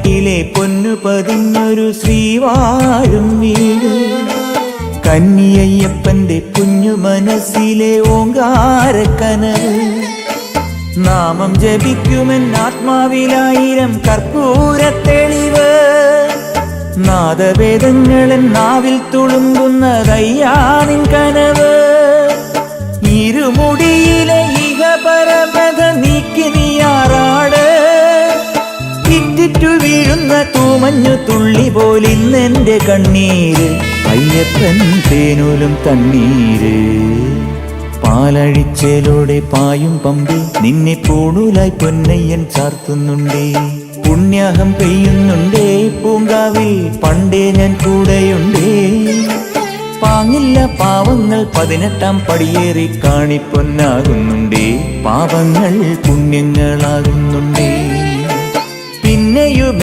വീട്ടിലെ പൊന്നു പതിഞ്ഞൊരു ശ്രീവാഴും വീട്, കന്നിയയ്യപ്പന്റെ കുഞ്ഞു മനസ്സിലെ ഓങ്കാരക്കനവ്. നാമം ജപിക്കുമെൻ ആത്മാവിലായിരം കർപ്പൂരത്തെളിവ്, നാദവേദങ്ങളൻ നാവിൽ തുളുമ്പുന്നതയ്യാനിൻ കനവ്. ഇരുമുടിയിലെ ഇഹപരമത നീക്കി നീയാറാട്, ഇറ്റിറ്റു വീഴുന്ന തൂമഞ്ഞു തുള്ളി പോലിന്നെന്റെ കണ്ണീര്, അയ്യപ്പൻ തേനൂലും തണ്ണീര്. പാലഴിച്ചേലോടെ പായും പമ്പി നിന്നെ പൂണൂലായി പൊന്നയ്യൻ ചാർത്തുന്നുണ്ടേ. പുണ്യാഹം പെയ്യുന്നുണ്ടേ പൂങ്കാവിൽ പണ്ടേ ഞാൻ കൂടെയുണ്ടേ. പാങ്ങില്ല പാവങ്ങൾ 18-ാം പടിയേറി കാണിപ്പൊന്നാകുന്നുണ്ടേ, പാപങ്ങൾ പുണ്യങ്ങളാകുന്നുണ്ടേ. പിന്നെയും